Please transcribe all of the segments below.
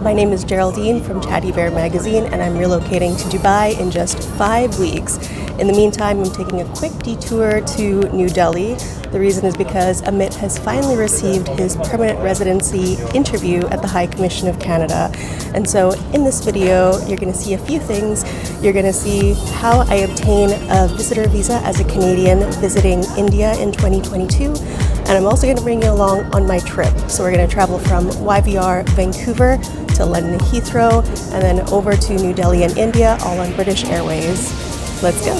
My name is Geraldine from Chatty Bear Magazine, and I'm relocating to Dubai in just 5 weeks. In the meantime, I'm taking a quick detour to New Delhi. The reason is because Amit has finally received his permanent residency interview at the High Commission of Canada. And so in this video, you're going to see a few things. You're going to see how I obtain a visitor visa as a Canadian visiting India in 2022. And I'm also going to bring you along on my trip. So we're going to travel from YVR Vancouver to London Heathrow and then over to New Delhi in India, all on British Airways. Let's go.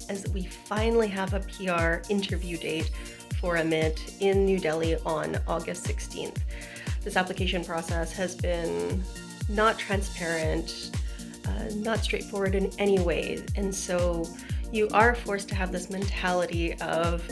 As we finally have a PR interview date for Amit in New Delhi on August 16th. This application process has been not transparent, not straightforward in any way, and so you are forced to have this mentality of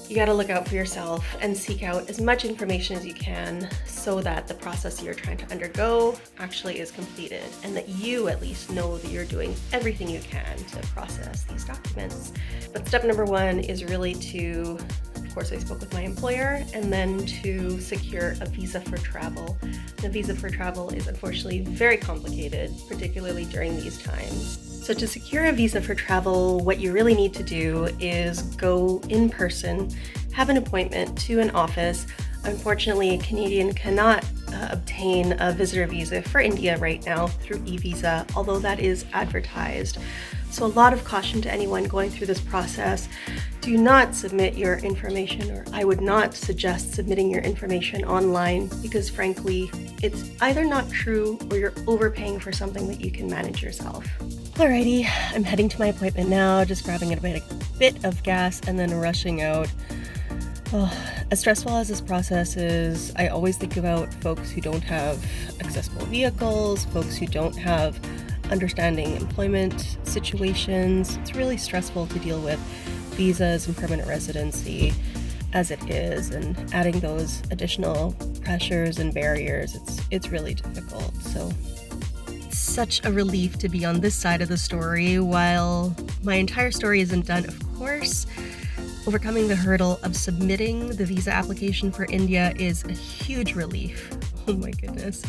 you got to look out for yourself and seek out as much information as you can so that the process you're trying to undergo actually is completed and that you at least know that you're doing everything you can to process these documents. But step number one is really to, of course, I spoke with my employer, and then to secure a visa for travel. The visa for travel is unfortunately very complicated, particularly during these times. So to secure a visa for travel, what you really need to do is go in person, have an appointment to an office. Unfortunately, a Canadian cannot obtain a visitor visa for India right now through e-visa, although that is advertised. So a lot of caution to anyone going through this process. Do not submit your information, or I would not suggest submitting your information online, because frankly, it's either not true or you're overpaying for something that you can manage yourself. Alrighty, I'm heading to my appointment now, just grabbing a bit of gas and then rushing out. Oh, as stressful as this process is, I always think about folks who don't have accessible vehicles, folks who don't have understanding employment situations. It's really stressful to deal with visas and permanent residency as it is, and adding those additional pressures and barriers, it's really difficult. So it's such a relief to be on this side of the story. While my entire story isn't done, of course, overcoming the hurdle of submitting the visa application for India is a huge relief. Oh my goodness.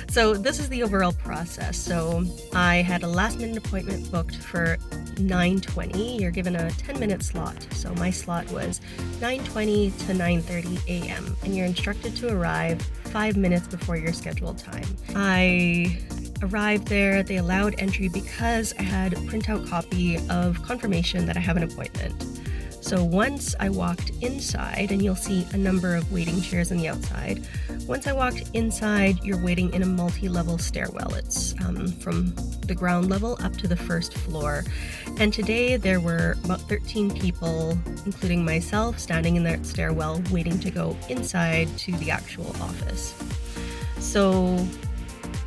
So this is the overall process. So I had a last minute appointment booked for 9:20. You're given a 10-minute slot. So my slot was 9:20 to 9:30 a.m. and you're instructed to arrive 5 minutes before your scheduled time. I arrived there. They allowed entry because I had a printout copy of confirmation that I have an appointment. So once I walked inside, and you'll see a number of waiting chairs on the outside. Once I walked inside, you're waiting in a multi-level stairwell. It's from the ground level up to the first floor. And today there were about 13 people, including myself, standing in that stairwell waiting to go inside to the actual office. So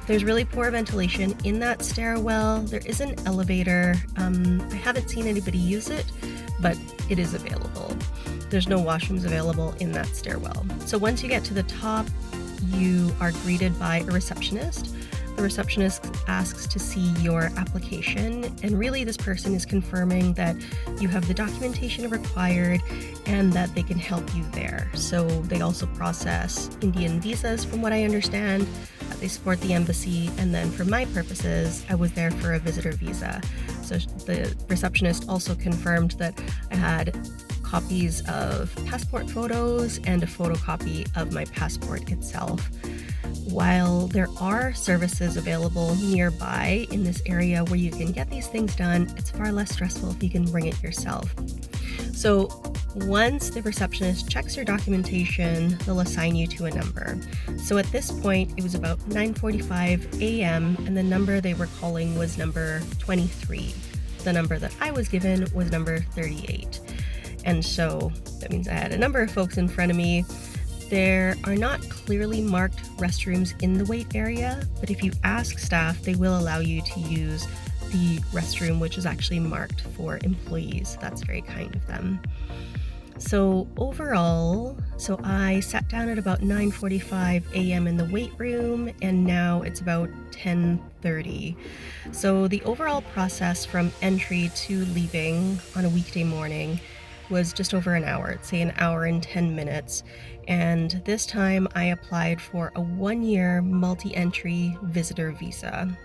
there's really poor ventilation in that stairwell. There is an elevator. I haven't seen anybody use it, but it is available. There's no washrooms available in that stairwell. So once you get to the top, you are greeted by a receptionist. The receptionist asks to see your application, and really this person is confirming that you have the documentation required and that they can help you there. So they also process Indian visas, from what I understand. They support the embassy, and then for my purposes, I was there for a visitor visa. So the receptionist also confirmed that I had copies of passport photos and a photocopy of my passport itself. While there are services available nearby in this area where you can get these things done, it's far less stressful if you can bring it yourself. So once the receptionist checks your documentation, they'll assign you to a number. So at this point, it was about 9:45 a.m. and the number they were calling was number 23. The number that I was given was number 38. And so that means I had a number of folks in front of me. There are not clearly marked restrooms in the wait area, but if you ask staff, they will allow you to use the restroom, which is actually marked for employees. That's very kind of them. So overall, I sat down at about 9:45 a.m. in the wait room, and now it's about 10:30. So the overall process from entry to leaving on a weekday morning was just over an hour. I'd say an hour and 10 minutes. And this time I applied for a 1-year multi-entry visitor visa.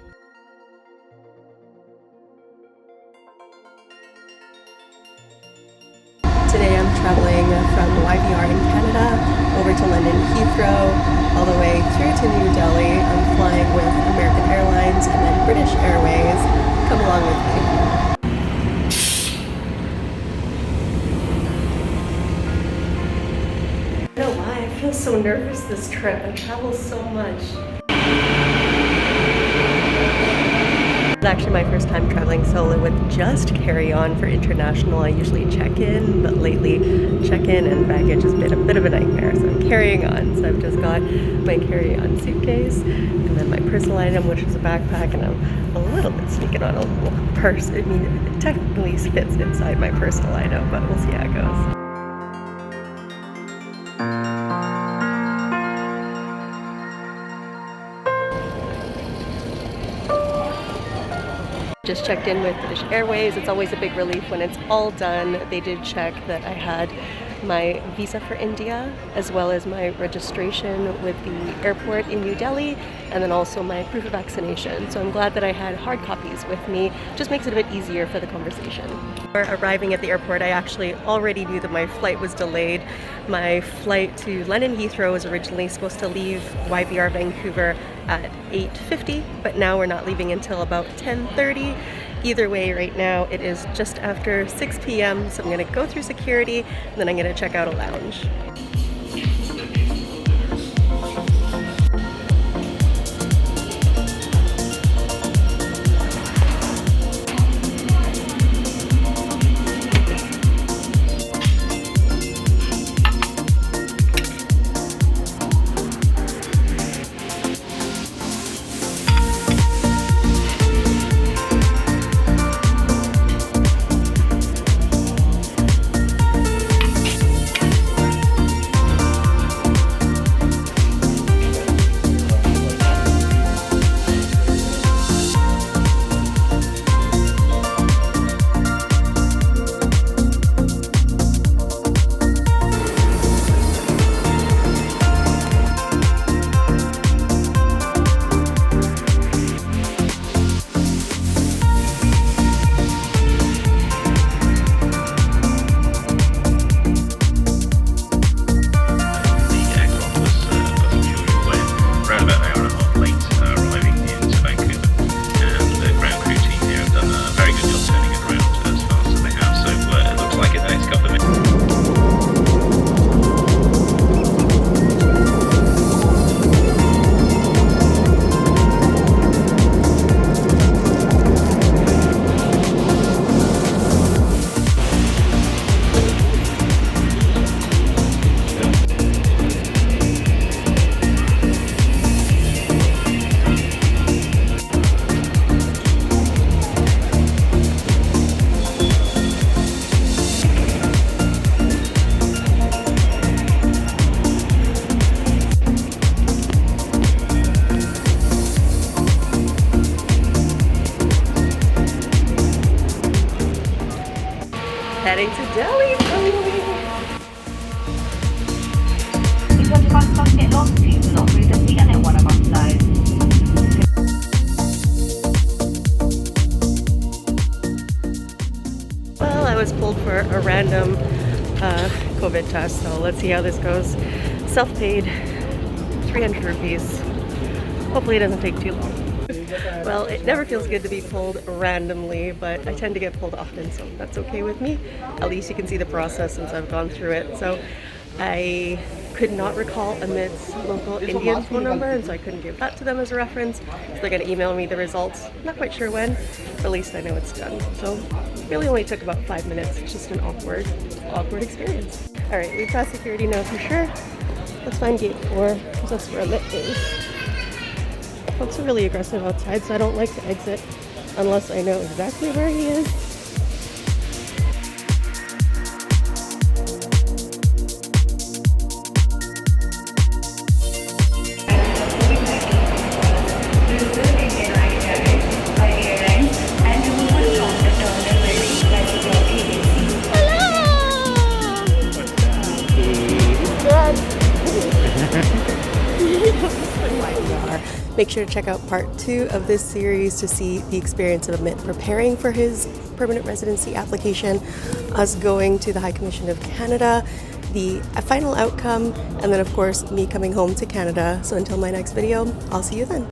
Today I'm traveling from YVR in Canada over to London Heathrow, all the way through to New Delhi. I'm flying with American Airlines and then British Airways. Come along with me. I don't know why, I feel so nervous this trip. I travel so much. It's actually my first time traveling solo with just carry-on for international. I usually check in, but lately check-in and baggage has been a bit of a nightmare, so I'm carrying on. So I've just got my carry-on suitcase and then my personal item, which is a backpack, and I'm a little bit sneaking on a little purse. I mean, it technically fits inside my personal item, but we'll see how it goes. Just checked in with British Airways. It's always a big relief when it's all done. They did check that I had my visa for India, as well as my registration with the airport in New Delhi, and then also my proof of vaccination. So I'm glad that I had hard copies with me. Just makes it a bit easier for the conversation. Before arriving at the airport, I actually already knew that my flight was delayed. My flight to London Heathrow was originally supposed to leave YVR Vancouver at 8:50, but now we're not leaving until about 10:30. Either way, right now it is just after 6 p.m. so I'm gonna go through security and then I'm gonna check out a lounge. Heading to Delhi. Well, I was pulled for a random COVID test, so let's see how this goes. Self-paid, 300 rupees. Hopefully it doesn't take too long. Well, it never feels good to be pulled randomly, but I tend to get pulled often, so that's okay with me. At least you can see the process since I've gone through it. So I could not recall Amit's local Indian phone number, and so I couldn't give that to them as a reference. So they're going to email me the results. Not quite sure when, but at least I know it's done. So it really only took about 5 minutes. It's just an awkward experience. All right, we've passed security now for sure. Let's find gate 4, because that's where Amit is. Folks are really aggressive outside, so I don't like to exit unless I know exactly where he is. PR. Make sure to check out part 2 of this series to see the experience of Amit preparing for his permanent residency application, us going to the High Commission of Canada, the final outcome, and then of course me coming home to Canada. So until my next video, I'll see you then.